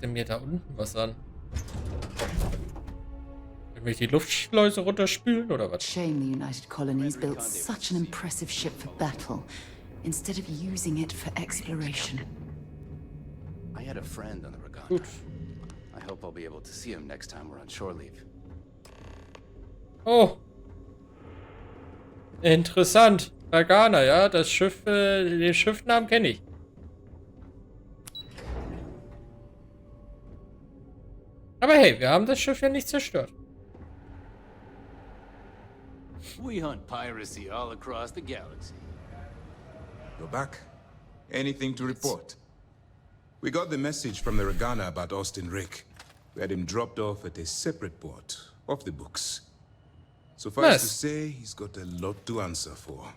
Zeigt er mir da unten was an? Will mich die Luftschleuse runterspülen oder was? Shame the United Colonies built such an impressive ship for battle, instead of using it for exploration. I had a friend on the Regana. Gut. I hope I'll be able to see him next time we're on shore leave. Oh. Interessant. Dragana, ja, das Schiff, den Schiffnamen kenne ich. Aber hey, wir haben das Schiff ja nicht zerstört. We hunt piracy all across the galaxy. You're back. Anything to report? We got the message from the Regana about Austin Rick. We had him dropped off at a separate port, off the books. Suffice to say, he's got a lot to answer for.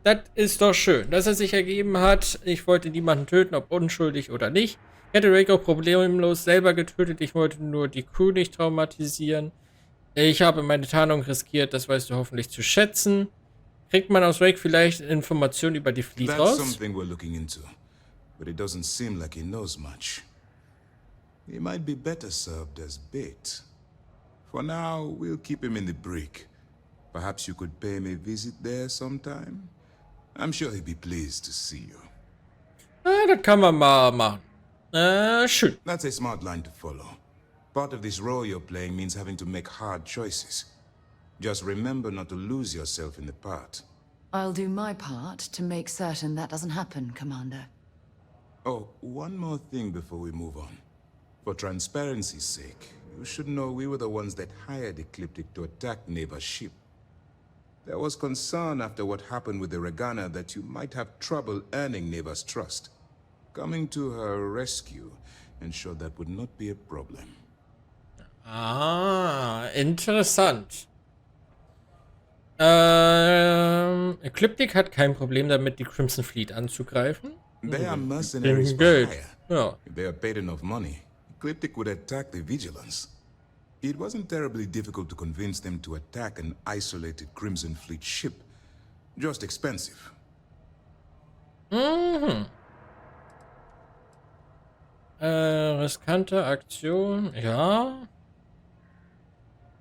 Das ist doch schön, dass er sich ergeben hat. Ich wollte niemanden töten, ob unschuldig oder nicht. Ich hätte Rick auch problemlos selber getötet. Ich wollte nur die Crew nicht traumatisieren. Ich habe meine Tarnung riskiert, das weißt du hoffentlich zu schätzen. Kriegt man aus Rick vielleicht Informationen über die Fleet raus? That's something we're looking into, but it doesn't seem like he knows much. He might be better served as bait. For now, we'll keep him in the brig. Perhaps you could pay him a visit there sometime? I'm sure he'd be pleased to see you. Das kann man mal machen. Schön. That's a smart line to follow. Part of this role you're playing means having to make hard choices. Just remember not to lose yourself in the part. I'll do my part to make certain that doesn't happen, Commander. Oh, one more thing before we move on. For transparency's sake, you should know we were the ones that hired Ecliptic to attack Neva's ship. There was concern after what happened with the Regana that you might have trouble earning Neva's trust. Coming to her rescue ensured that would not be a problem. Ah, interessant. Ecliptic hat kein Problem damit, die Crimson Fleet anzugreifen. They are mercenaries for Geld. hire. Ja. If they are paid enough money, Ecliptic would attack the Vigilance. It wasn't terribly difficult to convince them to attack an isolated Crimson Fleet ship. Just expensive. Mhm. Riskante Aktion. Ja.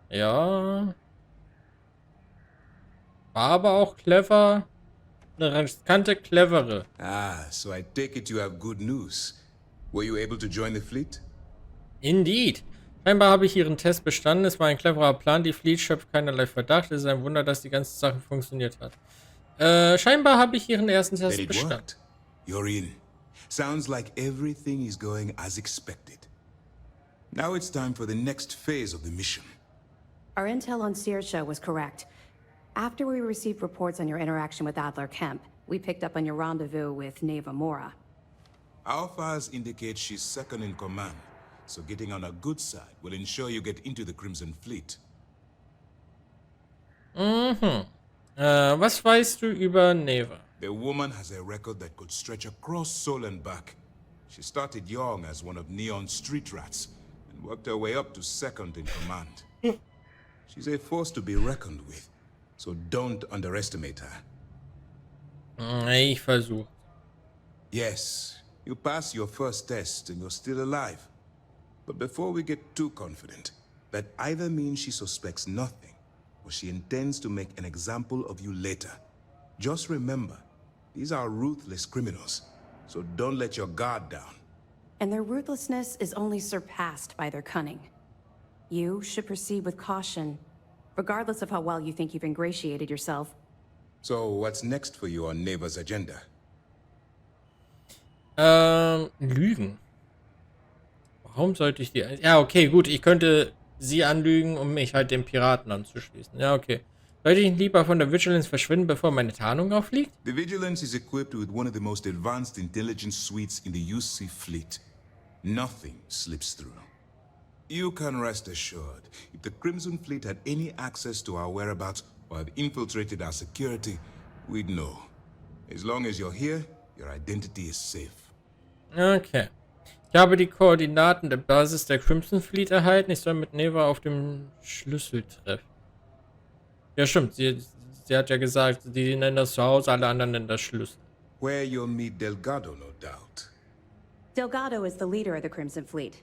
Ja. War aber auch clever. Eine riskante, clevere. Ah, so I take it you have good news. Were you able to join the fleet? Indeed. Scheinbar habe ich ihren Test bestanden. Es war ein cleverer Plan. Die Fleet schöpft keinerlei Verdacht. Es ist ein Wunder, dass die ganze Sache funktioniert hat. Scheinbar habe ich ihren ersten Then Test it bestanden. worked. You're in. Sounds like everything is going as expected. Now it's time for the next phase of the mission. Our intel on Saoirse was correct. After we received reports on your interaction with Adler Kemp, we picked up on your rendezvous with Neva Mora. Our files indicate she's second in command, so getting on her good side will ensure you get into the Crimson Fleet. Mhm. Was weißt du über Neva? The woman has a record that could stretch across Sol and back. She started young as one of Neon's street rats and worked her way up to second in command. She's a force to be reckoned with, so don't underestimate her. Ich versuche. Yes, you pass your first test and you're still alive. But before we get too confident, that either means she suspects nothing, or she intends to make an example of you later. Just remember, these are ruthless criminals, so don't let your guard down. And their ruthlessness is only surpassed by their cunning. You should proceed with caution, regardless of how well you think you've ingratiated yourself. So what's next for you on Neva's agenda? Lügen. Warum sollte ich die... Ja, okay, gut. Ich könnte sie anlügen, um mich halt den Piraten anzuschließen. Ja, okay. Sollte ich lieber von der Vigilance verschwinden, bevor meine Tarnung aufliegt? The Vigilance is equipped with one of the most advanced intelligence suites in the UC fleet. Nothing slips through. You can rest assured, if the Crimson Fleet had any access to our whereabouts or had infiltrated our security, we'd know. As long as you're here, your identity is safe. Okay. Ich habe die Koordinaten der Basis der Crimson Fleet erhalten. Ich soll mit Neva auf dem Schlüssel treffen. Ja, stimmt. Sie hat ja gesagt, die nennen das Zuhause, alle anderen nennen das Schlüssel. Where you'll meet Delgado, no doubt. Delgado is the leader of the Crimson Fleet.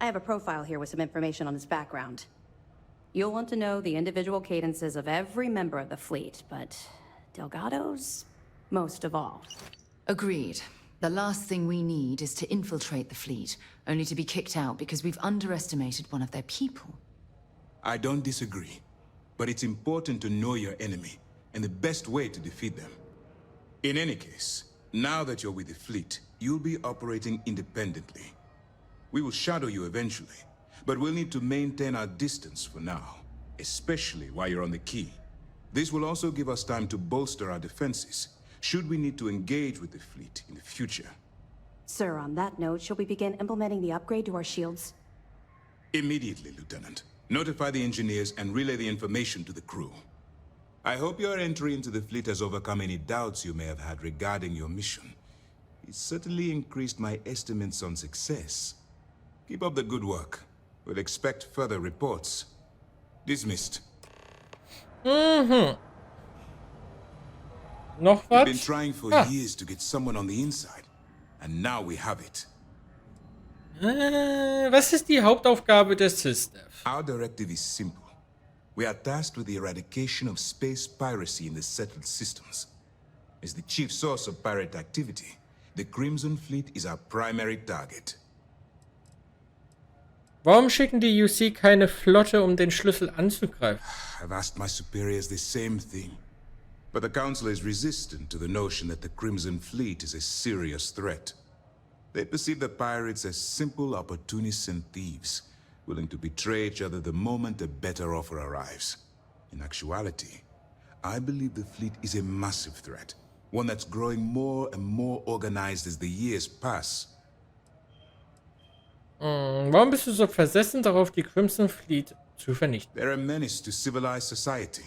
I have a profile here with some information on his background. You'll want to know the individual cadences of every member of the fleet, but Delgado's most of all. Agreed. The last thing we need is to infiltrate the fleet, only to be kicked out because we've underestimated one of their people. I don't disagree, but it's important to know your enemy and the best way to defeat them. In any case, now that you're with the fleet, you'll be operating independently. We will shadow you eventually, but we'll need to maintain our distance for now, especially while you're on the key. This will also give us time to bolster our defenses, should we need to engage with the fleet in the future. Sir, on that note, shall we begin implementing the upgrade to our shields? Immediately, Lieutenant. Notify the engineers and relay the information to the crew. I hope your entry into the fleet has overcome any doubts you may have had regarding your mission. It certainly increased my estimates on success. Keep up the good work. We'll expect further reports. Dismissed. Noch We've been was? trying for years to get someone on the inside, and now we have it. Was ist die Hauptaufgabe des Sys-Dev? Our directive is simple. We are tasked with the eradication of space piracy in the settled systems. As the chief source of pirate activity, the Crimson Fleet is our primary target. Warum schicken die UC keine Flotte, um den Schlüssel anzugreifen? I've asked my superiors the same thing. But the Council is resistant to the notion that the Crimson Fleet is a serious threat. They perceive the pirates as simple opportunists and thieves, willing to betray each other the moment a better offer arrives. In actuality, I believe the fleet is a massive threat, one that's growing more and more organized as the years pass. Warum bist du so versessen darauf, die Crimson Fleet zu vernichten? They're a menace to civilized society.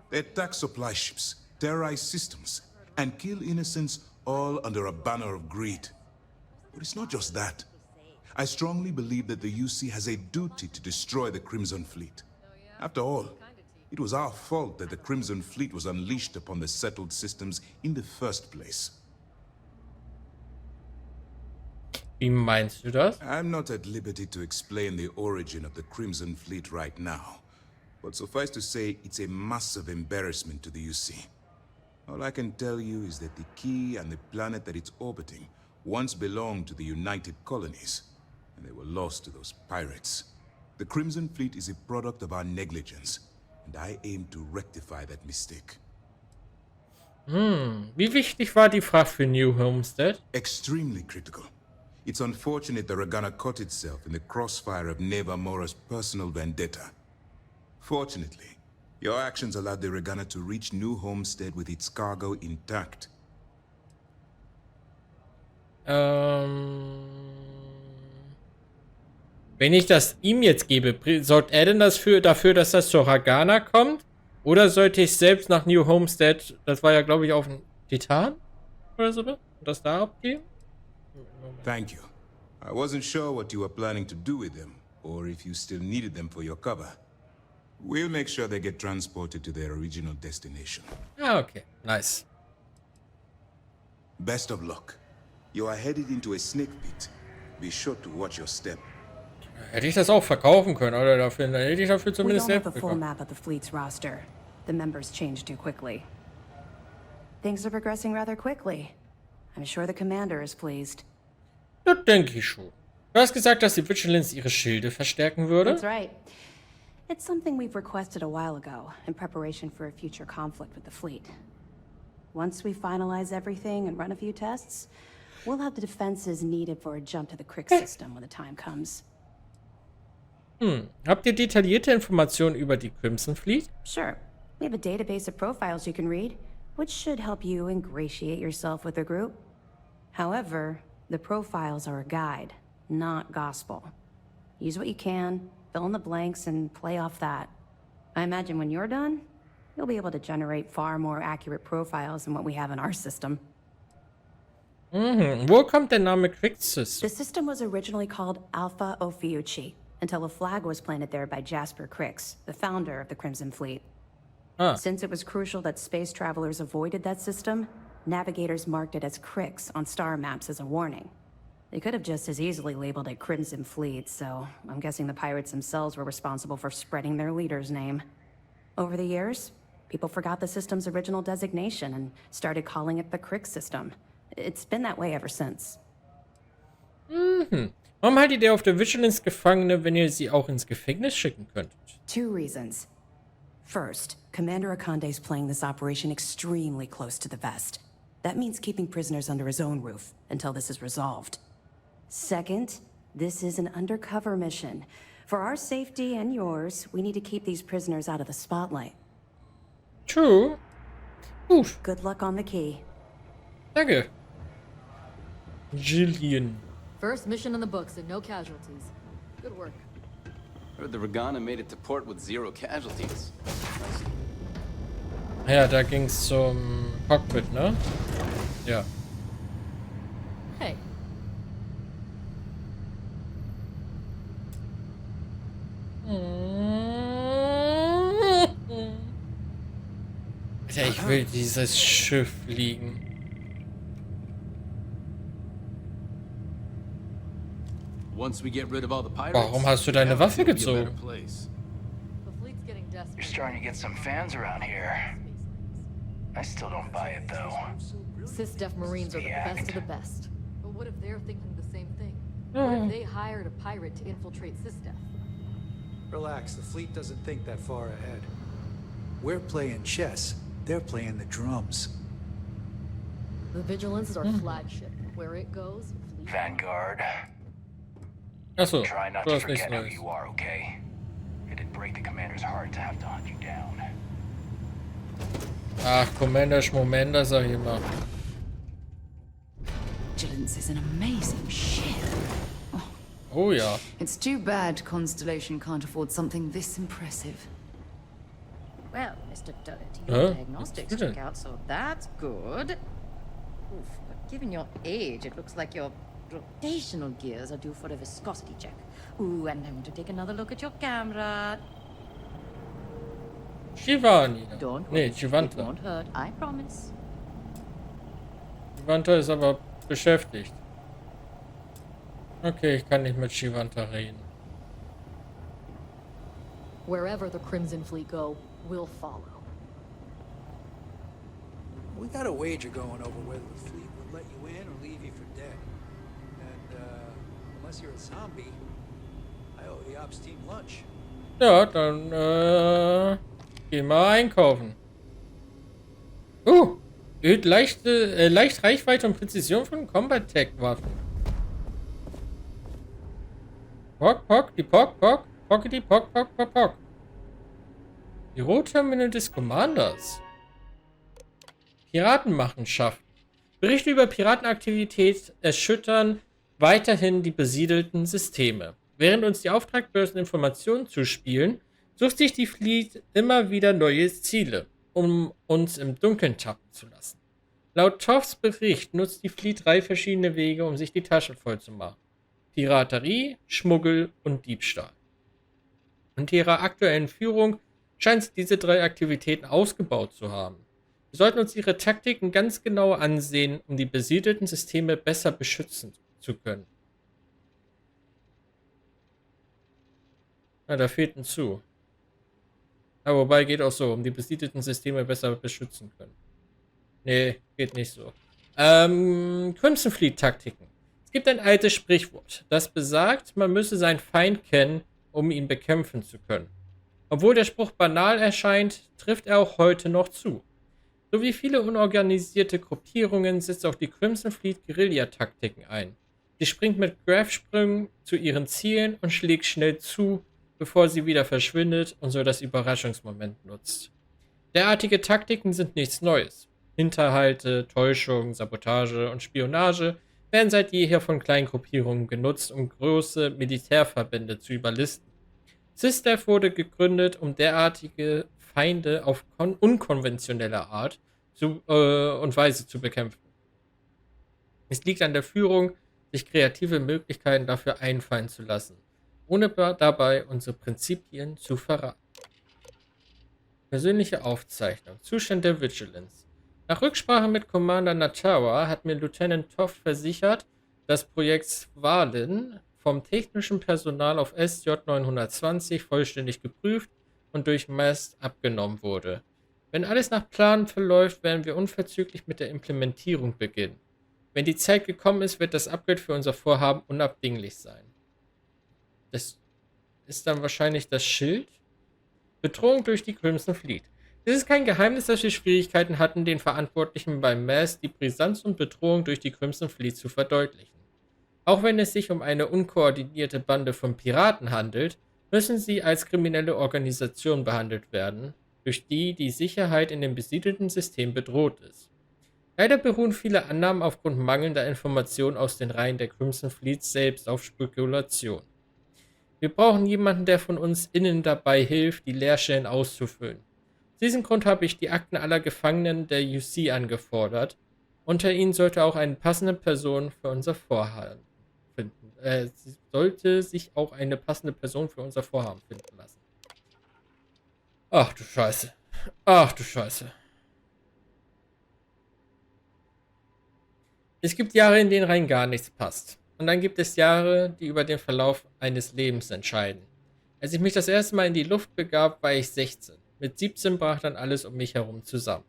They attack supply ships, terrorize systems, and kill innocents all under a banner of greed. But it's not just that. I strongly believe that the UC has a duty to destroy the Crimson Fleet. After all, it was our fault that the Crimson Fleet was unleashed upon the settled systems in the first place. Wie meinst du das? I'm not at liberty to explain the origin of the Crimson Fleet right now, but suffice to say, it's a massive embarrassment to the UC. All I can tell you is that the key and the planet that it's orbiting once belonged to the United Colonies, and they were lost to those pirates. The Crimson Fleet is a product of our negligence, and I aim to rectify that mistake. Wie wichtig war die Fracht für New Homestead? Extremely critical. It's unfortunate the Regana caught itself in the crossfire of Neva Mora's personal vendetta. Fortunately, your actions allowed the Regana to reach New Homestead with its cargo intact. Wenn ich das ihm jetzt gebe, sorgt er denn dafür, dass das zur Regana kommt? Oder sollte ich selbst nach New Homestead, das war ja glaube ich auf dem Titan oder so, und das da abgeben? Thank you. I wasn't sure what you were planning to do with them, or if you still needed them for your cover. We'll make sure they get transported to their original destination. Ah, okay. Nice. Best of luck. You are headed into a snake pit. Be sure to watch your step. Hätte ich das auch verkaufen können, oder dafür? Dann hätte ich dafür We zumindest don't have selbst a full bekommen. map of the fleet's roster. The members change too quickly. Things are progressing rather quickly. I'm sure the commander is pleased. Das denke ich schon. Du hast gesagt, dass die Vigilance ihre Schilde verstärken würde? That's right. It's something we've requested a while ago, in preparation for a future conflict with the fleet. Once we finalize everything and run a few tests, we'll have the defenses needed for a jump to the Crick system when the time comes. Habt ihr detaillierte Informationen über die Crimson Fleet? Sure. We have a database of profiles you can read, which should help you ingratiate yourself with the group. However, the profiles are a guide, not gospel. Use what you can, fill in the blanks, and play off that. I imagine when you're done, you'll be able to generate far more accurate profiles than what we have in our system. Wo kommt der Name Crixus? The system was originally called Alpha Ophiuchi, until a flag was planted there by Jasper Crix, the founder of the Crimson Fleet. Since it was crucial that space travelers avoided that system, navigators marked it as Crix on star maps as a warning. They could have just as easily labeled it Crimson Fleet, so I'm guessing the pirates themselves were responsible for spreading their leader's name. Over the years, people forgot the system's original designation and started calling it the Crick System. It's been that way ever since. Mhm. Warum haltet ihr auf der Vigilance Gefangene, wenn ihr sie auch ins Gefängnis schicken könntet? 2 reasons. First, Commander Akande's playing this operation extremely close to the vest. That means keeping prisoners under his own roof until this is resolved. Second, this is an undercover mission. For our safety and yours, we need to keep these prisoners out of the spotlight. True. Gut. Good luck on the key. Danke. Jillian. First mission in the books and no casualties. Good work. Heard the Regana made it to port with 0 casualties. Ja, da ging's zum Cockpit, ne? Ja. Hey, Alter, ich will dieses Schiff fliegen. Once we get rid of all the pirates, Warum hast du deine Waffe Galaxy will be a gezogen? better place. the fleet's getting desperate. You're starting to get some fans around here. I still don't buy it, though. Sysdef Marines are the Yeah. best of the best. But what if they're thinking the same thing? What if they hired a pirate to infiltrate Sysdef? Relax, the fleet doesn't think that far ahead. We're playing chess, they're playing the drums. The Vigilance is our flagship. Where it goes, fleet. Vanguard, Achso, try not du to hast nichts forget who Neues. you are, okay? It'd break the commander's heart to have to hunt you down. Ach, Commander Schmomender, sag ich immer. Vigilance is an amazing ship. Oh ja. It's too bad Constellation can't afford something this impressive. Well, Mr. Doherty, Huh? your diagnostics What's that? check out, so that's good. Oof, but given your age, it looks like your rotational gears are due for a viscosity check. Ooh, and I want to take another look at your camera. Shivani. Don't Nee, worry, it Shivanta. won't hurt, I promise. Shivanta ist aber beschäftigt. Okay, ich kann nicht mit Shivanta reden. Wherever the Crimson Fleet go, we'll follow. We got a wager going over whether the fleet would let you in or leave you for dead. And, unless you're a zombie, I owe the ops team lunch. Ja, dann, gehen wir einkaufen. Erhöht leicht Reichweite und Präzision von Combat-Tech-Waffen. Pock, pock, die pock, pock, pockety, pock, pock, pock, pock. Büroterminal des Commanders. Piratenmachenschaften. Berichte über Piratenaktivität erschüttern weiterhin die besiedelten Systeme. Während uns die Auftragbörsen Informationen zuspielen, sucht sich die Fleet immer wieder neue Ziele, um uns im Dunkeln tappen zu lassen. Laut Toffs Bericht nutzt die Fleet 3 verschiedene Wege, um sich die Taschen voll zu machen. Piraterie, Schmuggel und Diebstahl. Unter ihrer aktuellen Führung scheint sie diese 3 Aktivitäten ausgebaut zu haben. Wir sollten uns ihre Taktiken ganz genau ansehen, um die besiedelten Systeme besser beschützen zu können. Na, da fehlt ein zu. Aber wobei geht auch so, um die besiedelten Systeme besser beschützen können. Nee, geht nicht so. Crimson Fleet Taktiken. Es gibt ein altes Sprichwort, das besagt, man müsse seinen Feind kennen, um ihn bekämpfen zu können. Obwohl der Spruch banal erscheint, trifft er auch heute noch zu. So wie viele unorganisierte Gruppierungen setzt auch die Crimson Fleet Guerilla-Taktiken ein. Sie springt mit Graph-Sprüngen zu ihren Zielen und schlägt schnell zu, bevor sie wieder verschwindet und so das Überraschungsmoment nutzt. Derartige Taktiken sind nichts Neues. Hinterhalte, Täuschung, Sabotage und Spionage werden seit jeher von kleinen Gruppierungen genutzt, um große Militärverbände zu überlisten. Sysdef wurde gegründet, um derartige Feinde auf unkonventionelle Art und Weise zu bekämpfen. Es liegt an der Führung, sich kreative Möglichkeiten dafür einfallen zu lassen, ohne dabei unsere Prinzipien zu verraten. Persönliche Aufzeichnung. Zustand der Vigilance. Nach Rücksprache mit Commander Natawa hat mir Lieutenant Toff versichert, das Projekt Svalin vom technischen Personal auf SJ-920 vollständig geprüft und durch Mast abgenommen wurde. Wenn alles nach Plan verläuft, werden wir unverzüglich mit der Implementierung beginnen. Wenn die Zeit gekommen ist, wird das Upgrade für unser Vorhaben unabdinglich sein. Das ist dann wahrscheinlich das Schild. Bedrohung durch die Crimson Fleet. Es ist kein Geheimnis, dass wir Schwierigkeiten hatten, den Verantwortlichen beim Mast die Brisanz und Bedrohung durch die Crimson Fleet zu verdeutlichen. Auch wenn es sich um eine unkoordinierte Bande von Piraten handelt, müssen sie als kriminelle Organisation behandelt werden, durch die die Sicherheit in dem besiedelten System bedroht ist. Leider beruhen viele Annahmen aufgrund mangelnder Informationen aus den Reihen der Crimson Fleet selbst auf Spekulation. Wir brauchen jemanden, der von uns innen dabei hilft, die Leerstellen auszufüllen. Aus diesem Grund habe ich die Akten aller Gefangenen der UC angefordert. Unter ihnen sollte auch eine passende Person für unser Vorhaben finden. Sollte sich auch eine passende Person für unser Vorhaben finden lassen. Ach du Scheiße. Ach du Scheiße. Es gibt Jahre, in denen rein gar nichts passt. Und dann gibt es Jahre, die über den Verlauf eines Lebens entscheiden. Als ich mich das erste Mal in die Luft begab, war ich 16. Mit 17 brach dann alles um mich herum zusammen.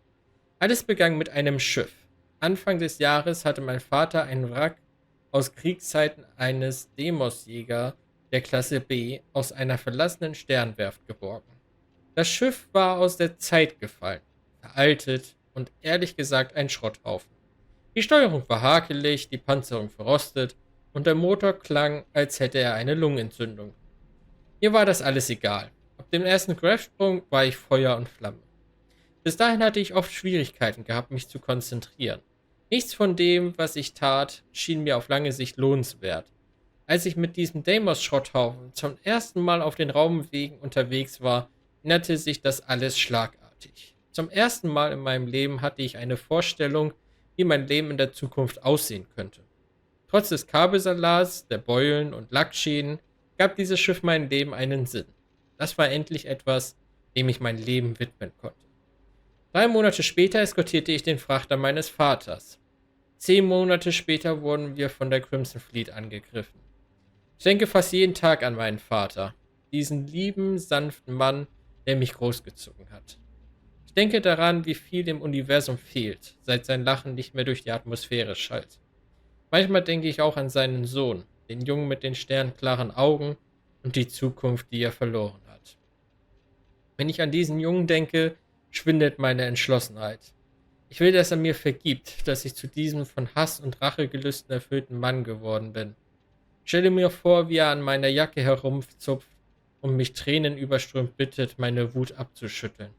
Alles begann mit einem Schiff. Anfang des Jahres hatte mein Vater einen Wrack aus Kriegszeiten eines Demos-Jäger der Klasse B aus einer verlassenen Sternwerft geborgen. Das Schiff war aus der Zeit gefallen, veraltet und ehrlich gesagt ein Schrotthaufen. Die Steuerung war hakelig, die Panzerung verrostet und der Motor klang, als hätte er eine Lungenentzündung. Mir war das alles egal. Ab dem ersten Grabsprung war ich Feuer und Flamme. Bis dahin hatte ich oft Schwierigkeiten gehabt, mich zu konzentrieren. Nichts von dem, was ich tat, schien mir auf lange Sicht lohnenswert. Als ich mit diesem Deimos-Schrotthaufen zum ersten Mal auf den Raumwegen unterwegs war, änderte sich das alles schlagartig. Zum ersten Mal in meinem Leben hatte ich eine Vorstellung, wie mein Leben in der Zukunft aussehen könnte. Trotz des Kabelsalats, der Beulen und Lackschäden gab dieses Schiff meinem Leben einen Sinn. Das war endlich etwas, dem ich mein Leben widmen konnte. 3 Monate später eskortierte ich den Frachter meines Vaters. 10 Monate später wurden wir von der Crimson Fleet angegriffen. Ich denke fast jeden Tag an meinen Vater, diesen lieben, sanften Mann, der mich großgezogen hat. Ich denke daran, wie viel dem Universum fehlt, seit sein Lachen nicht mehr durch die Atmosphäre schallt. Manchmal denke ich auch an seinen Sohn, den Jungen mit den sternklaren Augen und die Zukunft, die er verloren hat. Wenn ich an diesen Jungen denke, schwindet meine Entschlossenheit. Ich will, dass er mir vergibt, dass ich zu diesem von Hass und Rachegelüsten erfüllten Mann geworden bin. Ich stelle mir vor, wie er an meiner Jacke herumzupft und mich tränenüberströmt bittet, meine Wut abzuschütteln.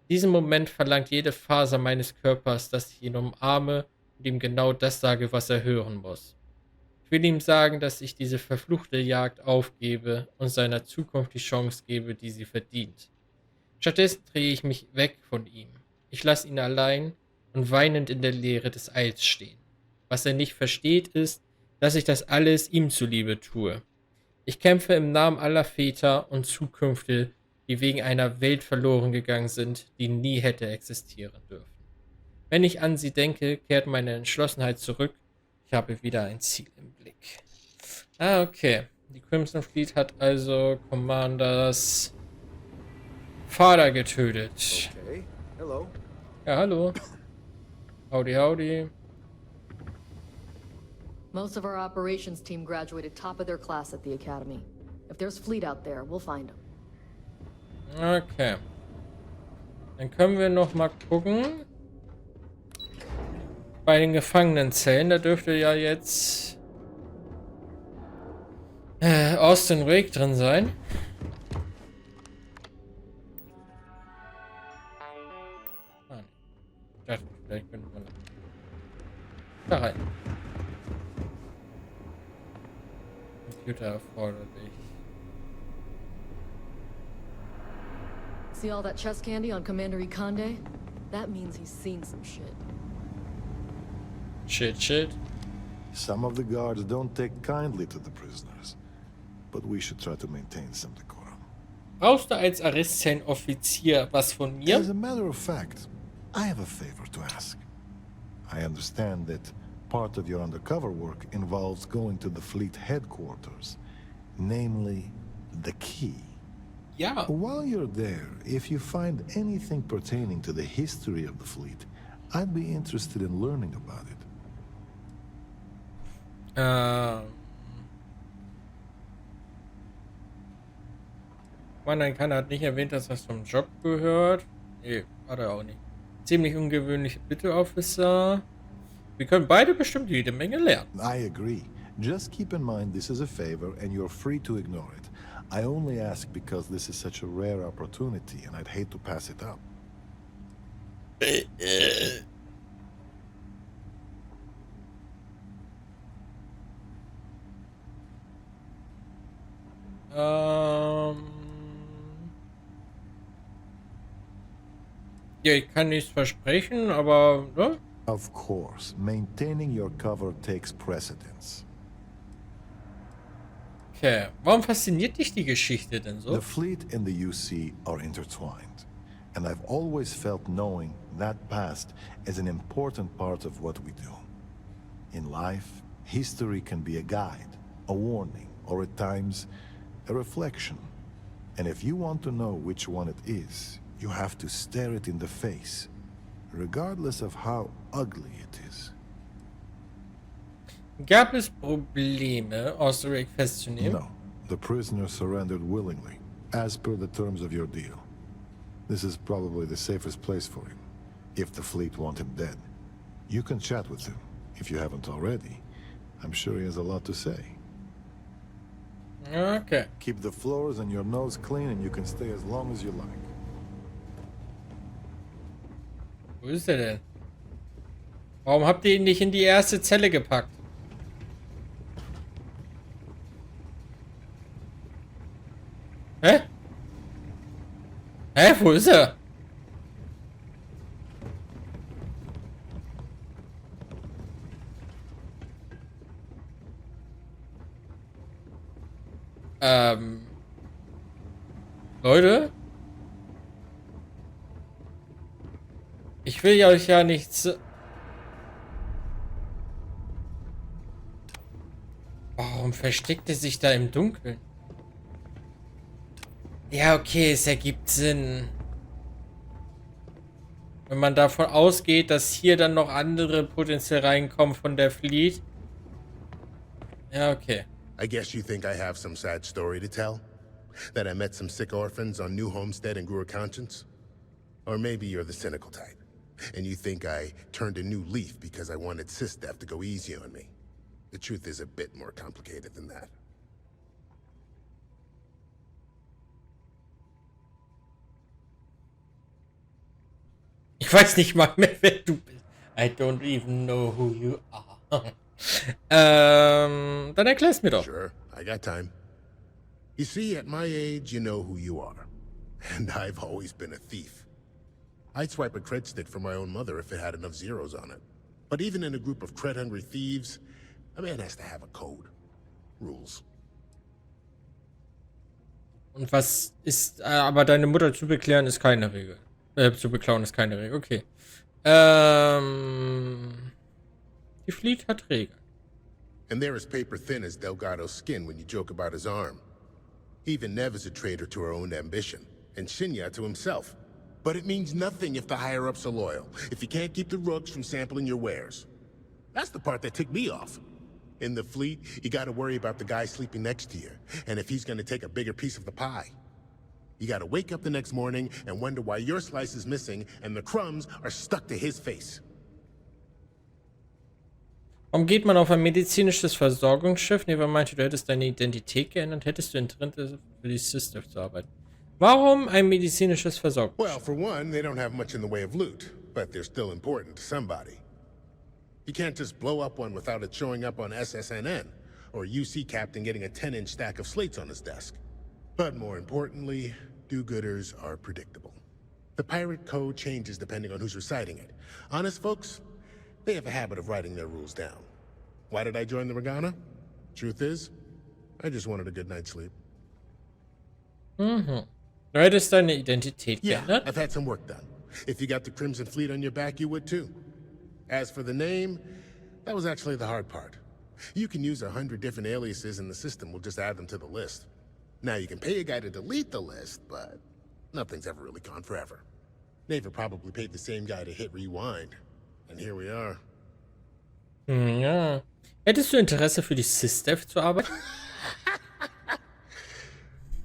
In diesem Moment verlangt jede Faser meines Körpers, dass ich ihn umarme und ihm genau das sage, was er hören muss. Ich will ihm sagen, dass ich diese verfluchte Jagd aufgebe und seiner Zukunft die Chance gebe, die sie verdient. Stattdessen drehe ich mich weg von ihm. Ich lasse ihn allein und weinend in der Leere des Eils stehen. Was er nicht versteht, ist, dass ich das alles ihm zuliebe tue. Ich kämpfe im Namen aller Väter und Zukünfte, die wegen einer Welt verloren gegangen sind, die nie hätte existieren dürfen. Wenn ich an sie denke, kehrt meine Entschlossenheit zurück. Ich habe wieder ein Ziel im Blick. Ah, okay. Die Crimson Fleet hat also Commanders Vater getötet. Okay. Hello. Ja, hallo. Howdy, howdy. Most of our operations team graduated top of their class at the academy. If there's fleet out there, we'll find them. Okay. Dann können wir noch mal gucken. Bei den Gefangenenzellen, da dürfte ja jetzt Austin Rake drin sein. Ah, ich dachte, vielleicht könnte man da rein. Computer erforderlich. See all that chest candy on Commander Ikande? That means he's seen some shit. Shit. Some of the guards don't take kindly to the prisoners, but we should try to maintain some decorum. Brauchst du als Arrestzellenoffizier was von mir? As a matter of fact, I have a favor to ask. I understand that Part of your undercover work involves going to the fleet headquarters, namely the key. Ja. While you're there, if you find anything pertaining to the history of the fleet, I'd be interested in learning about it. Mann, ein Kanner hat nicht erwähnt, dass das zum Job gehört. Nee, hat er auch nicht. Ziemlich ungewöhnliche Bitte, Officer. Wir können beide bestimmt jede Menge lernen. I agree. Just keep in mind this is a favor and you're free to ignore it. I only ask because this is such a rare opportunity and I'd hate to pass it up. Ja, ich kann nichts versprechen, aber ne? Of course, maintaining your cover takes precedence. Okay, warum fasziniert dich die Geschichte denn so? The fleet and the UC are intertwined, and I've always felt knowing that past is an important part of what we do. In life, history can be a guide, a warning, or at times, a reflection. And if you want to know which one it is, you have to stare it in the face, regardless of how ugly it is. Gab es Probleme, Osterich festzunehmen? No, the prisoner surrendered willingly, as per the terms of your deal. This is probably the safest place for him, if the fleet want him dead. You can chat with him, if you haven't already. I'm sure he has a lot to say. Okay. Keep the floors and your nose clean and you can stay as long as you like. Wo ist er denn? Warum habt ihr ihn nicht in die erste Zelle gepackt? Hä? Hä? Wo ist er? Leute? Ich will ja euch ja nichts... Warum versteckt er sich da im Dunkeln? Ja, okay, es ergibt Sinn. Wenn man davon ausgeht, dass hier dann noch andere potenziell reinkommen von der Fleet. Ja, okay. I guess you think I have some sad story to tell? That I met some sick orphans on New Homestead and grew a conscience? Or maybe you're the cynical type, and you think I turned a new leaf because I wanted SysDef to go easy on me. The truth is a bit more complicated than that. Ich weiß nicht mal mehr, wer du bist. I don't even know who you are. Dann erklär's mir doch. Sure, I got time. You see, at my age, you know who you are. And I've always been a thief. I'd swipe a cred stick for my own mother if it had enough zeros on it. But even in a group of cred-hungry thieves, a man has to have a code. Rules. Und was ist... aber deine Mutter zu beklären ist keine Regel. Zu beklauen ist keine Regel. Okay. Die Fleet hat Regeln. And they're as paper thin as Delgado's skin when you joke about his arm. Even Nev is a traitor to her own ambition, and Shinya to himself. But it means nothing if the higher-ups are loyal, if you can't keep the rooks from sampling your wares. That's the part that ticked me off. In the fleet, you gotta worry about the guy sleeping next to you, and if he's gonna take a bigger piece of the pie. You gotta wake up the next morning and wonder why your slice is missing and the crumbs are stuck to his face. Warum geht man auf ein medizinisches Versorgungsschiff? Neva meinte, du hättest deine Identität geändert, hättest du Interesse für die SysDef zu arbeiten. Warum ein medizinisches Versorgungsschiff? Well, for one, they don't have much in the way of loot, but they're still important to somebody. You can't just blow up one without it showing up on SSNN, or UC captain getting a 10-inch stack of slates on his desk. But more importantly, do-gooders are predictable. The pirate code changes depending on who's reciting it. Honest folks, they have a habit of writing their rules down. Why did I join the Regana? Truth is, I just wanted a good night's sleep. Mhm. Du hättest deine Identität geändert? I've had some work done. If you got the Crimson Fleet on your back, you would too. As for the name, That was actually the hard part. You can use 100 different aliases and the system will just add them to the list. Now you can pay a guy to delete the list, but nothing's ever really gone forever. Neva probably paid the same guy to hit rewind. And here we are. Ja. Hättest du Interesse für die SysDev zu arbeiten?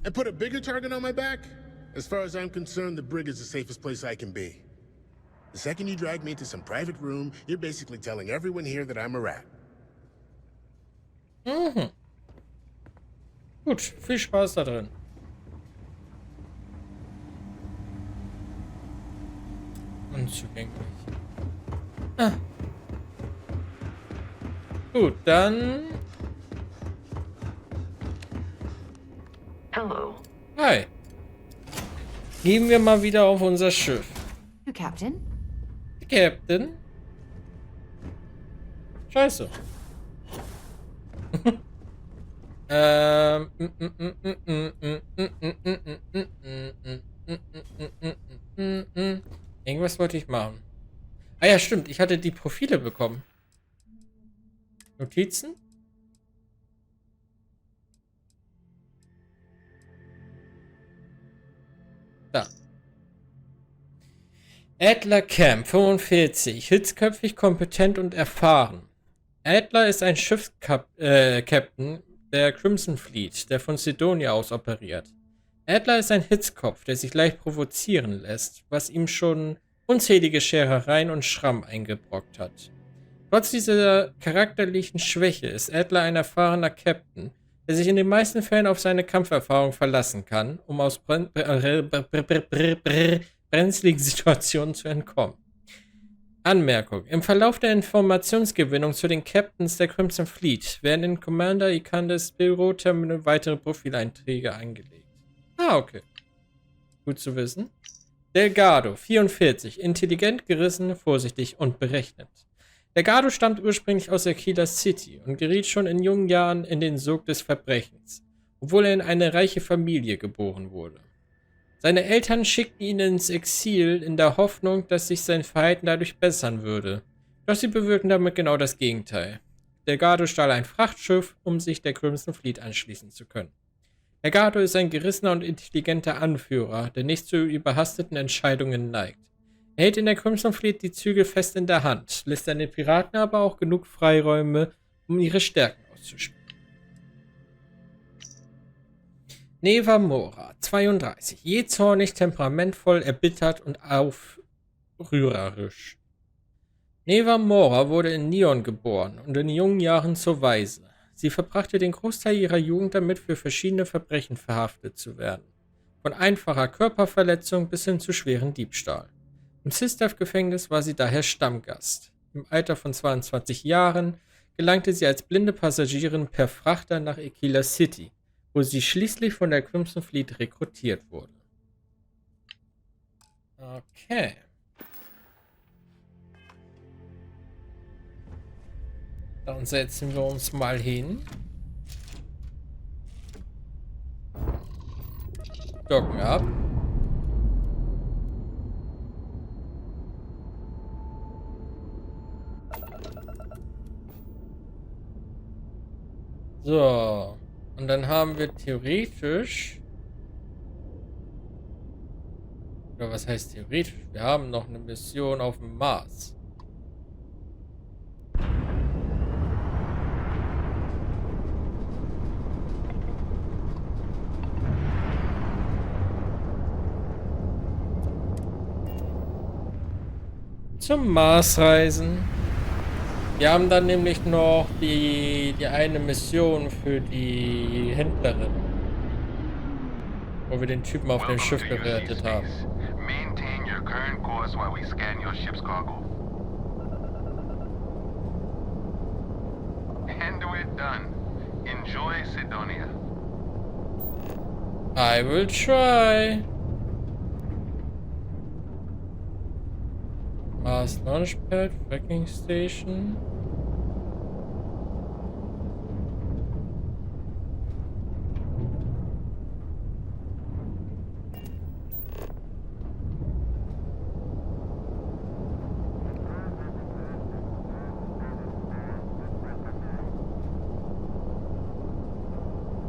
And put a bigger target on my back? As far as I'm concerned, the brig is the safest place I can be. The second you drag me into some private room, you're basically telling everyone here that I'm a rat. Mhm. Gut, viel Spaß da drin. Unzugänglich. Ah. Gut, dann... Hello. Hi. Gehen wir mal wieder auf unser Schiff. You, Captain? Captain? Scheiße. Irgendwas wollte ich machen. Ah ja, stimmt. Ich hatte die Profile bekommen. Notizen? Da. Adler Camp, 45. Hitzköpfig, kompetent und erfahren. Adler ist ein Schiffskapitän der Crimson Fleet, der von Sidonia aus operiert. Adler ist ein Hitzkopf, der sich leicht provozieren lässt, was ihm schon unzählige Scherereien und Schramm eingebrockt hat. Trotz dieser charakterlichen Schwäche ist Adler ein erfahrener Captain, der sich in den meisten Fällen auf seine Kampferfahrung verlassen kann, um aus brenzligen Situationen zu entkommen. Anmerkung: Im Verlauf der Informationsgewinnung zu den Captains der Crimson Fleet werden in Commander Ikandes Büroterminal weitere Profileinträge eingelegt. Ah, okay. Gut zu wissen. Delgado, 44. Intelligent, gerissen, vorsichtig und berechnet. Delgado stammt ursprünglich aus Aquila City und geriet schon in jungen Jahren in den Sog des Verbrechens, obwohl er in eine reiche Familie geboren wurde. Seine Eltern schickten ihn ins Exil in der Hoffnung, dass sich sein Verhalten dadurch bessern würde. Doch sie bewirkten damit genau das Gegenteil. Delgado stahl ein Frachtschiff, um sich der Crimson Fleet anschließen zu können. Delgado ist ein gerissener und intelligenter Anführer, der nicht zu überhasteten Entscheidungen neigt. Er hält in der Crimson Fleet die Zügel fest in der Hand, lässt seine Piraten aber auch genug Freiräume, um ihre Stärken auszuspielen. Neva Mora, 32. Jähzornig, temperamentvoll, erbittert und aufrührerisch. Neva Mora wurde in Neon geboren und in jungen Jahren zur Waise. Sie verbrachte den Großteil ihrer Jugend damit, für verschiedene Verbrechen verhaftet zu werden. Von einfacher Körperverletzung bis hin zu schweren Diebstahl. Im SysDev-Gefängnis war sie daher Stammgast. Im Alter von 22 Jahren gelangte sie als blinde Passagierin per Frachter nach Aquila City, wo sie schließlich von der Crimson Fleet rekrutiert wurde. Okay. Dann setzen wir uns mal hin. Docken ab. So. Und dann haben wir theoretisch... Oder was heißt theoretisch? Wir haben noch eine Mission auf dem Mars. Zum Mars reisen. Wir haben dann nämlich noch die eine Mission für die Händlerin, wo wir den Typen auf dem Schiff gerettet haben. Maintain your current course while we scan your ship's cargo. And we're done. Enjoy Sidonia. I will try. Mars Launchpad, Tracking Station.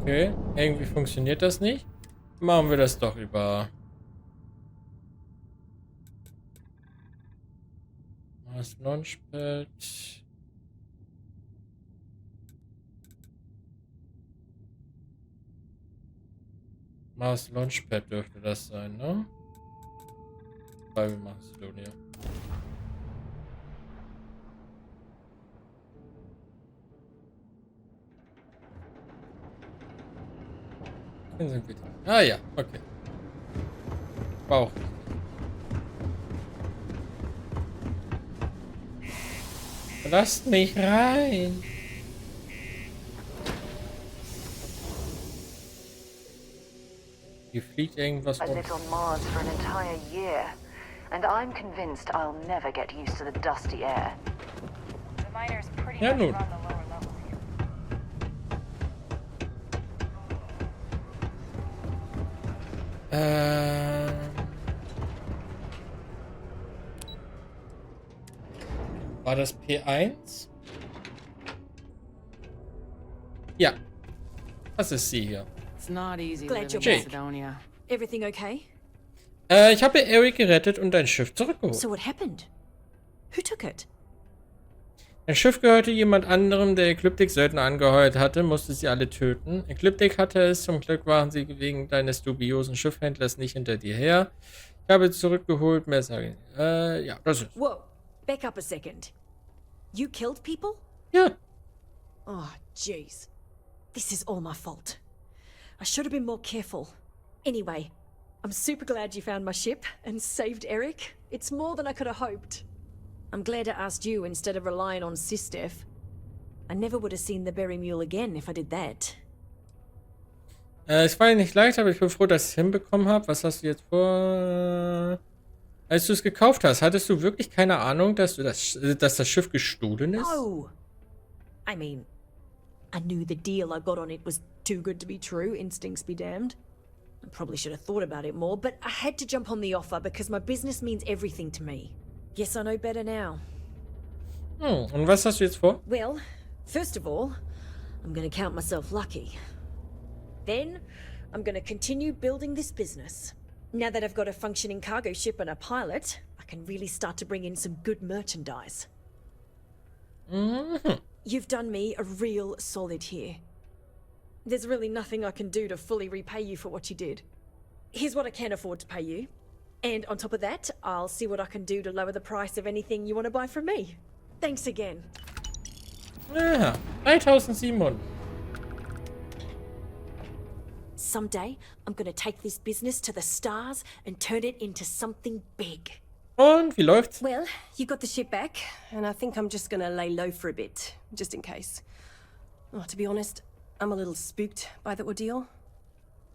Okay, irgendwie funktioniert das nicht. Machen wir das doch über das Launchpad. Mars Launchpad dürfte das sein, ne? Bei Macedonia. Ah ja, okay. Bauch. Lasst mich rein. Hier fliegt irgendwas I rum. lived on Mars for an entire year, and I'm convinced I'll never get used to the dusty air. The miners pretty Ja, much nun. run the lower levels here. War das P1? Ja. Was ist sie hier? It's not easy Glad living you're in back. Macedonia. Everything okay? Ich habe Eric gerettet und dein Schiff zurückgeholt. So what happened? Who took it? Ein Schiff gehörte jemand anderem, der Ekliptik Söldner angeheuert hatte, musste sie alle töten. Ekliptik hatte es, zum Glück waren sie wegen deines dubiosen Schiffhändlers nicht hinter dir her. Ich habe es zurückgeholt, mehr sage ich. Ja, das ist. Whoa, back up a second. You killed people? Ja. Oh, jeez. This is all my fault. I should have been more careful. Anyway, I'm super glad you found my ship and saved Eric. It's more than I could have hoped. I'm glad I asked you instead of relying on Sistef. I never would have seen the Berry Mule again if I did that. Es war ja nicht leicht, aber ich bin froh, dass ich es hinbekommen habe. Was hast du jetzt vor? Als du es gekauft hast, hattest du wirklich keine Ahnung, dass das Schiff gestohlen ist? No! I mean, I knew the deal I got on it was too good to be true, instincts be damned. I probably should have thought about it more, but I had to jump on the offer because my business means everything to me. Guess I know better now. Und was hast du jetzt vor? Well, first of all, I'm gonna count myself lucky. Then, I'm gonna continue building this business. Now that I've got a functioning cargo ship and a pilot, I can really start to bring in some good merchandise. You've done me a real solid here. There's really nothing I can do to fully repay you for what you did. Here's what I can afford to pay you. And on top of that, I'll see what I can do to lower the price of anything you want to buy from me. Thanks again. Ja, 3700. Someday, I'm gonna take this business to the stars and turn it into something big. Und wie läuft's? Well, you got the ship back, and I think I'm just gonna lay low for a bit, just in case. Oh, to be honest, I'm a little spooked by the ordeal.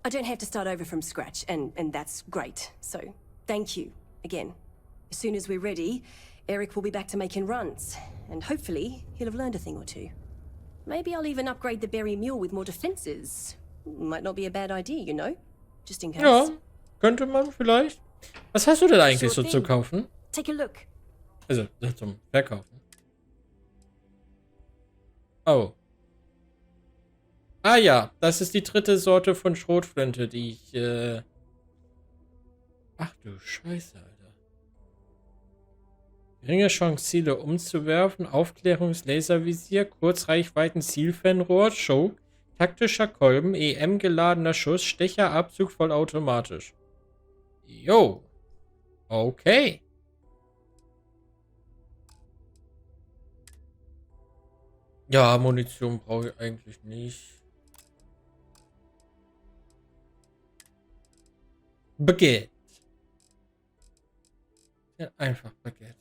I don't have to start over from scratch, and that's great. So, thank you, again. As soon as we're ready, Eric will be back to making runs, and hopefully, he'll have learned a thing or two. Maybe I'll even upgrade the Berry Mule with more defenses. Might not be a bad idea, you know? Just in case. Ja, könnte man vielleicht. Was hast du denn eigentlich so Sure zu thing. kaufen? Take a look. Also, zum Verkaufen. Oh. Ah ja, das ist die dritte Sorte von Schrotflinte, die ich, Ach du Scheiße, Alter. Geringe Chance, Ziele umzuwerfen, Aufklärungslaservisier, Kurzreichweiten-Zielfernrohr, Choke, taktischer Kolben, EM-geladener Schuss, Stecherabzug vollautomatisch. Jo. Okay. Ja, Munition brauche ich eigentlich nicht. Baguette. Ja, einfach Baguette.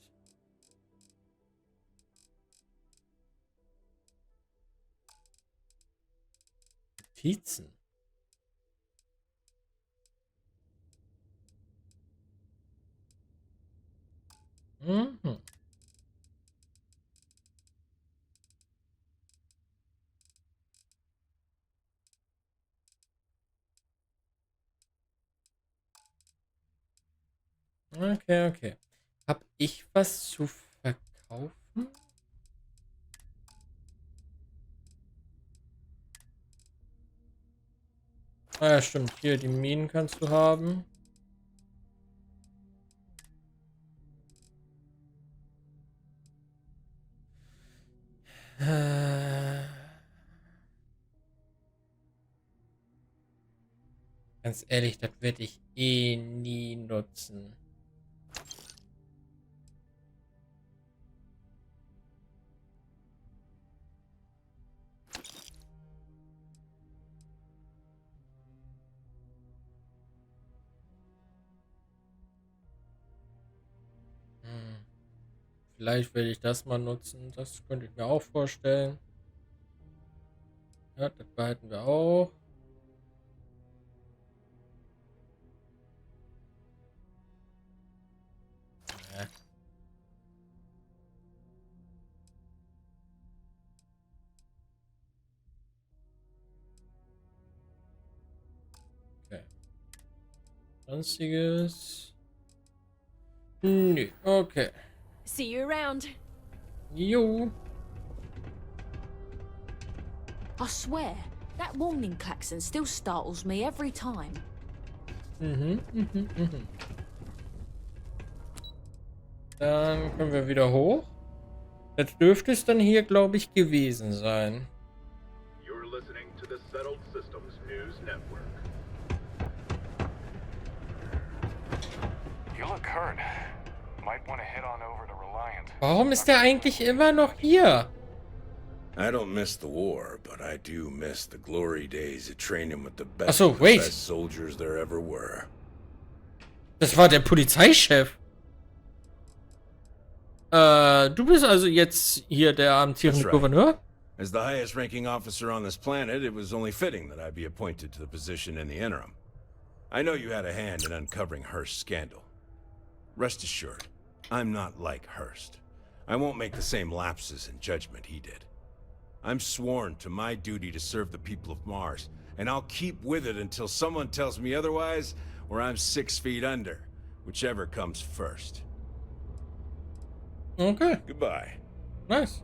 Notizen. Mhm. Okay, okay. Hab ich was zu verkaufen? Ah ja, stimmt. Hier, die Minen kannst du haben. Ganz ehrlich, das werde ich eh nie nutzen. Vielleicht werde ich das mal nutzen. Das könnte ich mir auch vorstellen. Ja, das behalten wir auch. Ja. Okay. Sonstiges. Nö, okay. See you around. Jo. I swear, that warning klaxon still startles me every time. Dann können wir wieder hoch. Das dürfte es dann hier, glaube ich, gewesen sein. You're listening to the Settled Systems News Network. You look hurt. Might want to head on over to Reliant. Warum ist der eigentlich immer noch hier? I don't miss the war, but I do miss the glory days of training with the best, Achso, of the wait. best soldiers there ever were. Das war der Polizeichef. Du bist also jetzt hier der amtierende That's right. Gouverneur? As the highest ranking officer on this planet, it was only fitting that I be appointed to the position in the interim. I know you had a hand in uncovering Hearst's scandal. Rest assured, I'm not like Hearst. I won't make the same lapses in judgment he did. I'm sworn to my duty to serve the people of Mars, and I'll keep with it until someone tells me otherwise, or I'm 6 feet under, whichever comes first. Okay. Goodbye. Nice.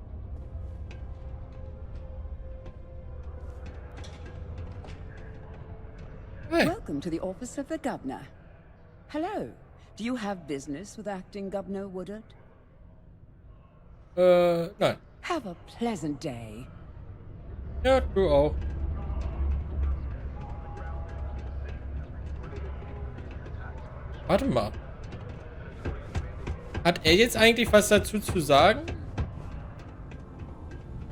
Hey. Welcome to the office of the governor. Hello. Do you have business with acting Governor Woodard? Nein. Have a pleasant day. Ja, du auch. Warte mal. Hat er jetzt eigentlich was dazu zu sagen?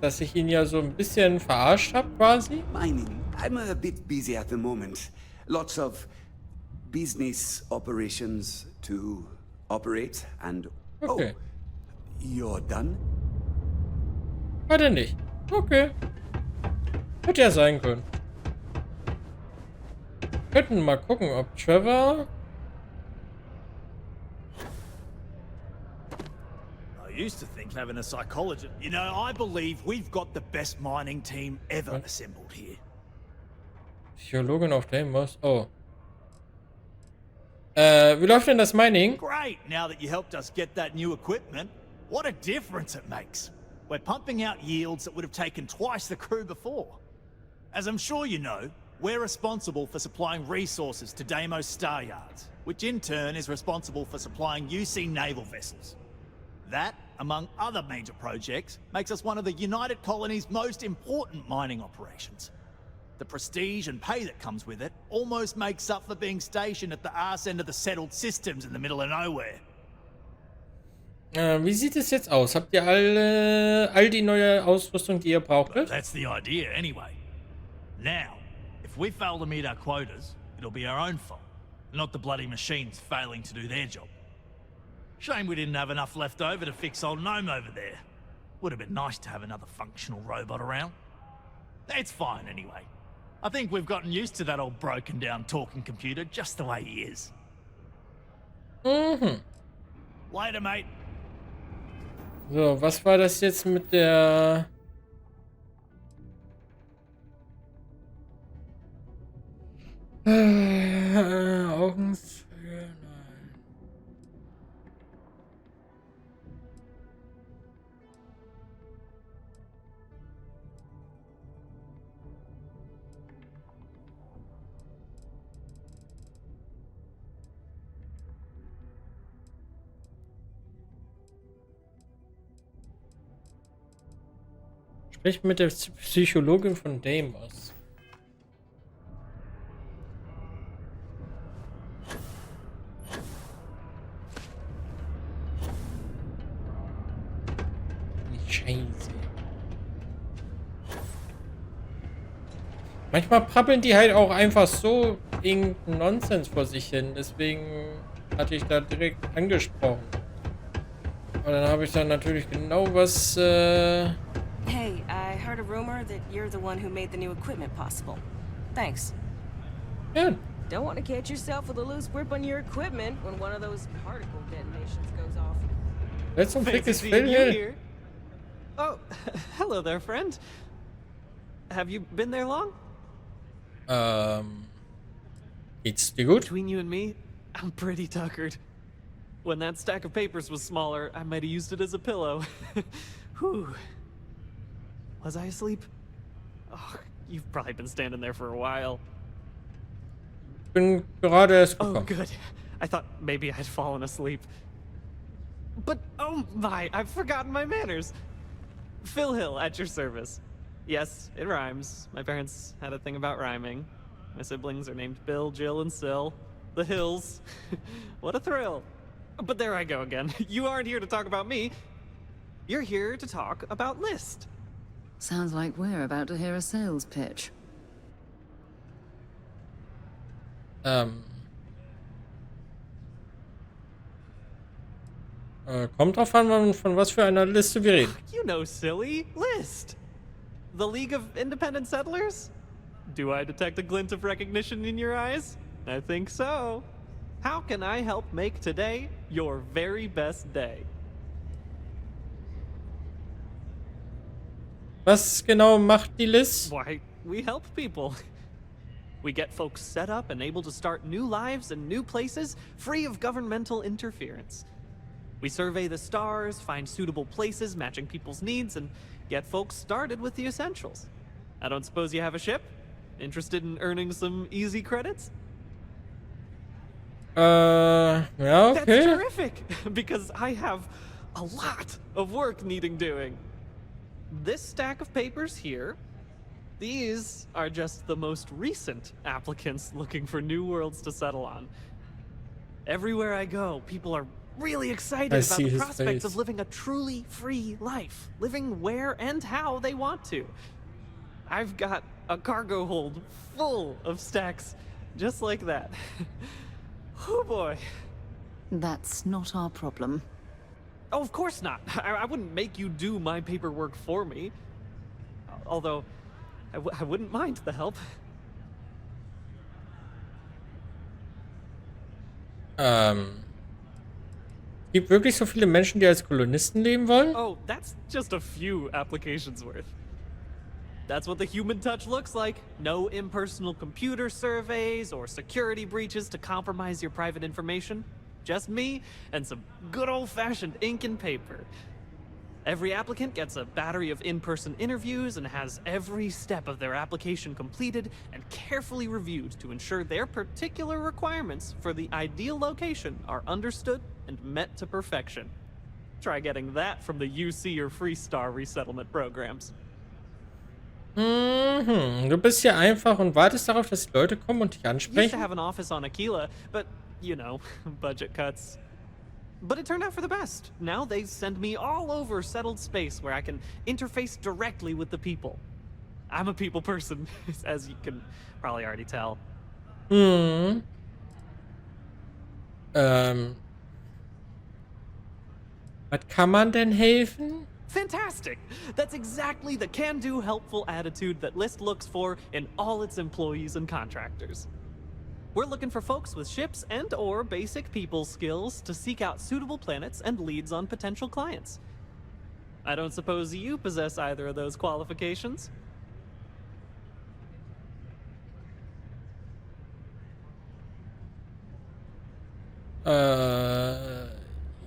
Dass ich ihn ja so ein bisschen verarscht habe, quasi? Mining. I'm a bit busy at the moment. Lots of business operations to operate and... Okay. Oh, you're done? Hat er nicht. Okay. Hätte ja sein können. Könnten mal gucken, ob Trevor... I used to think having a psychologist... You know, I believe we've got the best mining team ever assembled here. Psychologin auf Deimos. Oh. Wie läuft denn das Mining? Great, now that you helped us get that new equipment. What a difference it makes. We're pumping out yields that would have taken twice the crew before. As I'm sure you know, we're responsible for supplying resources to Deimos Star Yards, which in turn is responsible for supplying UC naval vessels. That, among other major projects, makes us one of the United Colony's most important mining operations. The prestige and pay that comes with it almost makes up for being stationed at the arse end of the settled systems in the middle of nowhere. Wie sieht es jetzt aus? Habt ihr all die neue Ausrüstung, die ihr brauchtet? That's the idea, anyway. Now, if we fail to meet our quotas, it'll be our own fault, not the bloody machines failing to do their job. Shame we didn't have enough left over to fix old Gnome over there. Would have been nice to have another functional robot around. It's fine, anyway. I think we've gotten used to that old broken down talking computer just the way he is. Later, mate. So, was war das jetzt mit der... Augenzeuge, nein. Sprich mit der Psychologin von Deimos. Scheiße. Manchmal prabbeln die halt auch einfach so irgendeinen Nonsens vor sich hin. Deswegen hatte ich da direkt angesprochen. Und dann habe ich dann natürlich genau was. Hey, I heard a rumor that you're the one who made the new equipment possible. Thanks. Yeah. Don't want to catch yourself with a loose grip on your equipment when one of those particle detonations goes off. Let's some Fancy thickest seeing you Phil here. Oh, hello there, friend. Have you been there long? Geht's dir gut? Between you and me, I'm pretty tuckered. When that stack of papers was smaller, I might have used it as a pillow. Whew. Was I asleep? Oh, you've probably been standing there for a while. Bin gerade erst Oh, gekommen. good. I thought maybe I'd fallen asleep. But, oh my, I've forgotten my manners. Phil Hill, at your service. Yes, it rhymes. My parents had a thing about rhyming. My siblings are named Bill, Jill, and Sil. The Hills. What a thrill. But there I go again. You aren't here to talk about me. You're here to talk about List. Sounds like we're about to hear a sales pitch. Kommt drauf an, von was für einer Liste wir reden. You know, silly. List. The League of Independent Settlers? Do I detect a glint of recognition in your eyes? I think so. How can I help make today your very best day? Was genau macht die List? Why, we help people. We get folks set up and able to start new lives in new places, free of governmental interference. We survey the stars, find suitable places matching people's needs, and get folks started with the essentials. I don't suppose you have a ship? Interested in earning some easy credits? Ja, okay. That's terrific, because I have a lot of work needing doing. This stack of papers here, these are just the most recent applicants looking for new worlds to settle on. Everywhere I go, people are really excited about the prospects of living a truly free life, living where and how they want to. I've got a cargo hold full of stacks just like that. Oh boy. That's not our problem. Oh, of course not. I wouldn't make you do my paperwork for me. Although, I wouldn't mind the help. Gibt wirklich so viele Menschen, die als Kolonisten leben wollen? Oh, that's just a few applications worth. That's what the human touch looks like. No impersonal computer surveys or security breaches to compromise your private information. Just me and some good old-fashioned ink and paper. Every applicant gets a battery of in-person interviews and has every step of their application completed and carefully reviewed to ensure their particular requirements for the ideal location are understood and met to perfection. Try getting that from the UC or Freestar resettlement programs. Du bist hier einfach und wartest darauf, dass die Leute kommen und dich Used to ansprechen? have an office on Aquila, but, you know, budget cuts. But it turned out for the best. Now they send me all over settled space where I can interface directly with the people. I'm a people person, as you can probably already tell. Was kann man denn helfen? Fantastic! That's exactly the can-do, helpful attitude that List looks for in all its employees and contractors. We're looking for folks with ships and or basic people skills to seek out suitable planets and leads on potential clients. I don't suppose you possess either of those qualifications?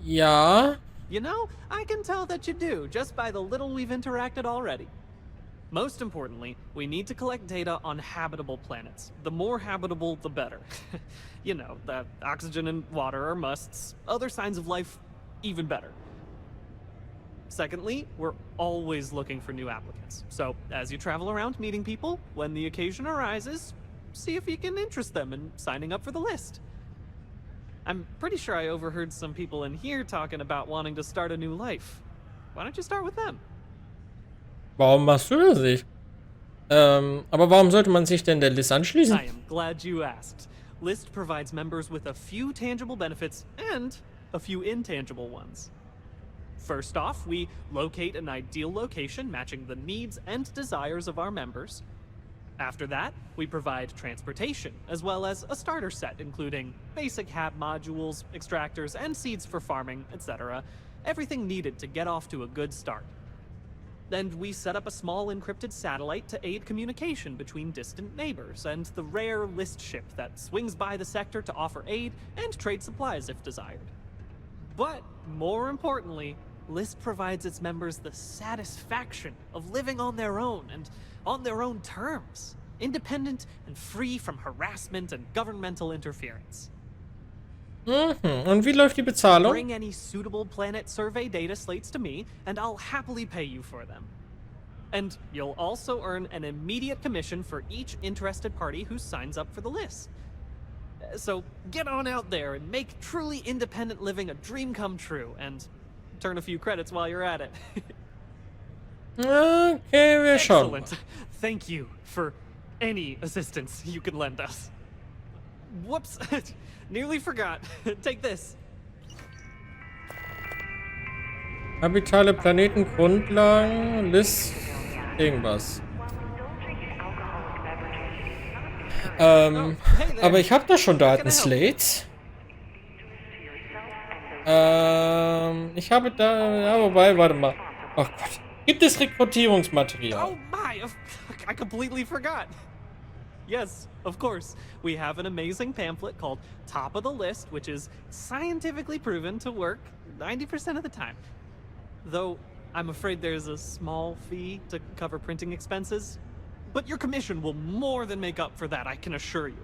Ja. You know, I can tell that you do, just by the little we've interacted already. Most importantly, we need to collect data on habitable planets. The more habitable, the better. You know, the oxygen and water are musts. Other signs of life, even better. Secondly, we're always looking for new applicants. So, as you travel around meeting people, when the occasion arises, see if you can interest them in signing up for the list. I'm pretty sure I overheard some people in here talking about wanting to start a new life. Why don't you start with them? Warum machst du das nicht? Aber warum sollte man sich denn der List anschließen? I am glad you asked. List provides members with a few tangible benefits and a few intangible ones. First off, we locate an ideal location matching the needs and desires of our members. After that, we provide transportation, as well as a starter set including basic hab modules, extractors, and seeds for farming, etc. Everything needed to get off to a good start. Then we set up a small encrypted satellite to aid communication between distant neighbors and the rare list ship that swings by the sector to offer aid and trade supplies if desired. But more importantly, List provides its members the satisfaction of living on their own and on their own terms, independent and free from harassment and governmental interference. Und wie läuft die Bezahlung? Bring any suitable planet survey data slates to me, and I'll happily pay you for them. And you'll also earn an immediate commission for each interested party who signs up for the list. So get on out there and make truly independent living a dream come true, and turn a few credits while you're at it. Okay, wir schauen. Excellent. Thank you for any assistance you can lend us. Whoops. Nearly forgot. Take this. Habitale Planeten, Grundlagen, List, irgendwas. Aber ich habe da schon Datenslates. Ich habe da, ja, wobei, warte mal. Ach Gott. Gibt es Rekrutierungsmaterial? Oh my, I completely forgot. Yes, of course. We have an amazing pamphlet called Top of the List, which is scientifically proven to work 90% of the time. Though, I'm afraid there's a small fee to cover printing expenses. But your commission will more than make up for that, I can assure you.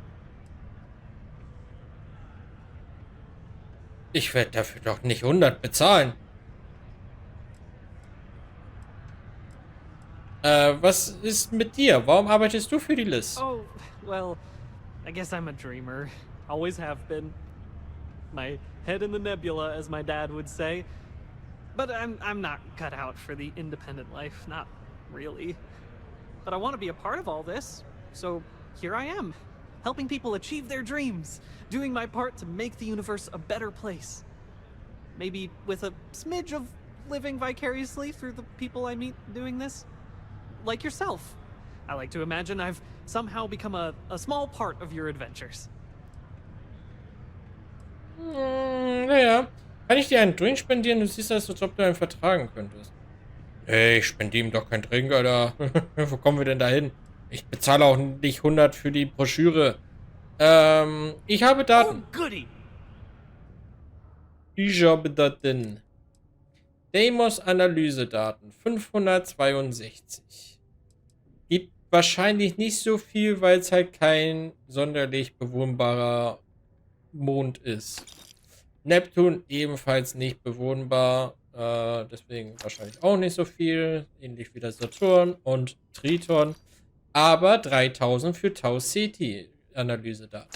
Ich werde dafür doch nicht 100 bezahlen. Was ist mit dir? Warum arbeitest du für die List? Oh, well, I guess I'm a dreamer. Always have been. My head in the nebula, as my dad would say. But I'm not cut out for the independent life, not really. But I want to be a part of all this, so here I am, helping people achieve their dreams, doing my part to make the universe a better place. Maybe with a smidge of living vicariously through the people I meet doing this. Like yourself. I like to imagine I've somehow become a small part of your adventures. Naja. Kann ich dir einen Drink spendieren? Du siehst das, als ob du einen vertragen könntest. Hey, ich spendiere ihm doch keinen Drink, Alter. Wo kommen wir denn da hin? Ich bezahle auch nicht 100 für die Broschüre. Ich habe Daten. Oh, goody. Ich habe Daten. Deimos-Analyse-Daten. 562. Gibt wahrscheinlich nicht so viel, weil es halt kein sonderlich bewohnbarer Mond ist. Neptun ebenfalls nicht bewohnbar. Deswegen wahrscheinlich auch nicht so viel. Ähnlich wie der Saturn und Triton. Aber 3000 für Tau Ceti Analyse-Daten.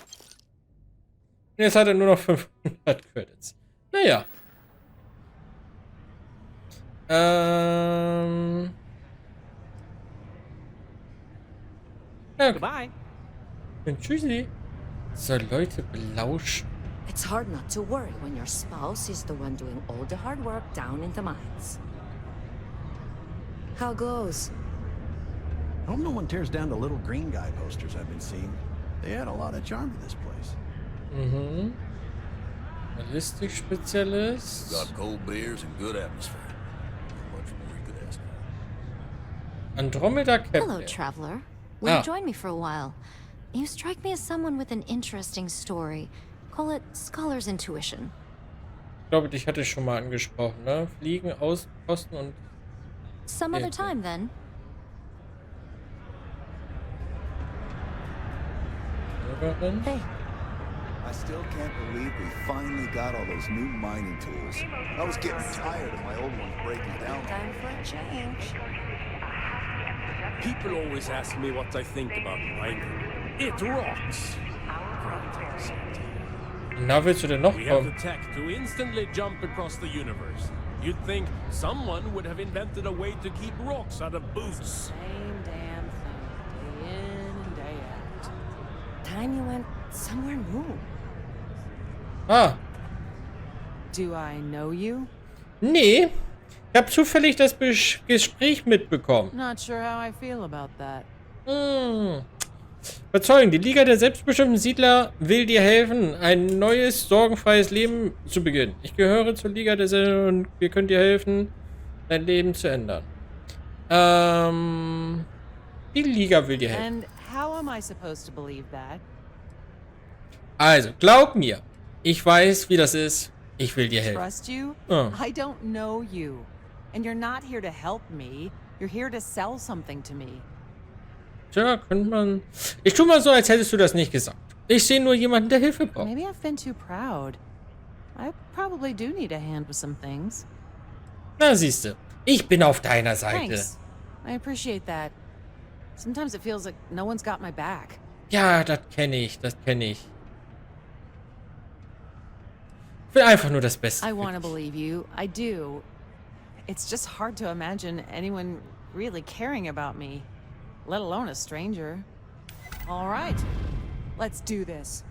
Jetzt hat er nur noch 500 Credits. Naja. Ja, Goodbye. Und tschüssi. So, Leute belauschen. It's hard not to worry when your spouse is the one doing all the hard work down in the mines. How goes? I hope no one tears down the little green guy posters I've been seeing. They add a lot of charm to this place. Ballistik-Spezialist. Got cold beers and good atmosphere. Much more you could ask for. Andromeda Captain. Hello, traveler. Will you join me for a while? You strike me as someone with an interesting story. Call it Scholar's Intuition. Ich glaube, dich hatte ich schon mal angesprochen, ne? Fliegen, Auskosten und... Some other time, then. Bürgerin. Hey. I still can't believe we finally got all those new mining tools. I was getting tired of my old ones breaking down. Time for a change. People always ask me what I think about mining. It rocks. Na, willst du denn noch We have kommen? the tech to instantly jump across the universe. You'd think someone would have invented a way to keep rocks out of boots. Same damn thing, day in and day out. Time you went somewhere new. Ah. Do I know you? Nee. Ich habe zufällig das Gespräch mitbekommen. Not sure how I feel about that. Überzeugen. Die Liga der selbstbestimmten Siedler will dir helfen, ein neues, sorgenfreies Leben zu beginnen. Ich gehöre zur Liga der und wir können dir helfen, dein Leben zu ändern. Die Liga will dir helfen. And how am I supposed to believe that? Also, glaub mir. Ich weiß, wie das ist. Ich will dir helfen. Trust you? Oh. I don't know you. And you're not here to help me. You're here to sell something to me. Tja, könnte man... Ich tu mal so, als hättest du das nicht gesagt. Ich sehe nur jemanden, der Hilfe braucht. Maybe I've been too proud. I probably do need a hand with some things. Na, siehste. Ich bin auf deiner Seite. Thanks. I appreciate that. Sometimes it feels like no one's got my back. Ja, das kenne ich. Das kenne ich. Ich will einfach nur das Beste. I want to believe you. I do. It's just hard to imagine anyone really caring about me, let alone a stranger. All right. Let's do this.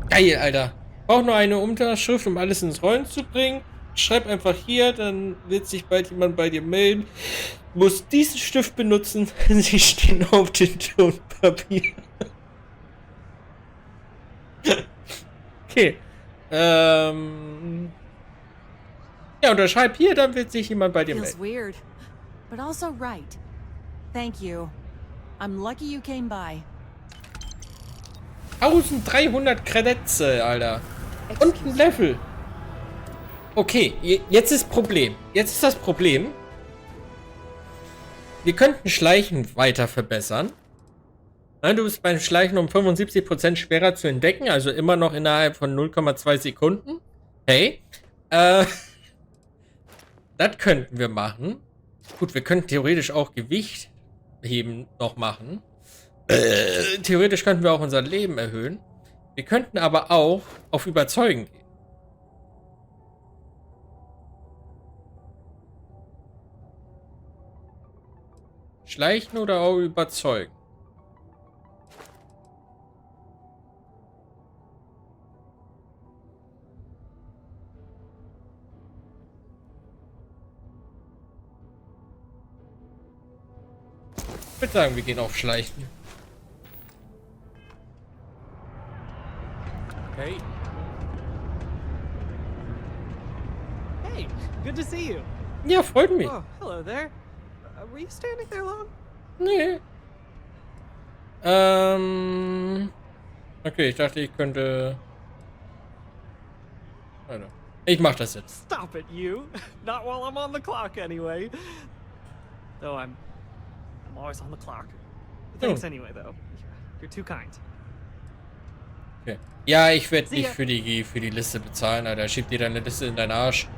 Geil, Alter. Brauch nur eine Unterschrift, um alles ins Rollen zu bringen. Schreib einfach hier, dann wird sich bald jemand bei dir melden. Muss diesen Stift benutzen. Sie stehen auf dem Tonpapier. Okay. Ja, unterschreib hier, dann wird sich jemand bei dir Feels melden. weird, but also right. Thank you. I'm lucky you came by. 1300 Credits, Alter. Und ein Level. Okay, jetzt ist Problem. Jetzt ist das Problem. Wir könnten Schleichen weiter verbessern. Ja, du bist beim Schleichen um 75% schwerer zu entdecken, also immer noch innerhalb von 0,2 Sekunden. Hey. Das könnten wir machen. Gut, wir könnten theoretisch auch Gewicht heben noch machen. Theoretisch könnten wir auch unser Leben erhöhen. Wir könnten aber auch auf Überzeugen gehen. Schleichen oder auch Überzeugen? Ich würde sagen, wir gehen auf Schleichen. Hey. Hey, good to see you. Ja, freut mich. Oh, hello there. Were you standing there long? Nee. Okay, ich dachte, ich könnte... Alter. Ich mach das jetzt. Stop it, you. Not while I'm on the clock, anyway. Though I'm always on the clock. Thanks anyway, though. You're too kind. Okay. Ja, ich werde nicht für die Liste bezahlen, Alter. Schieb dir deine Liste in deinen Arsch.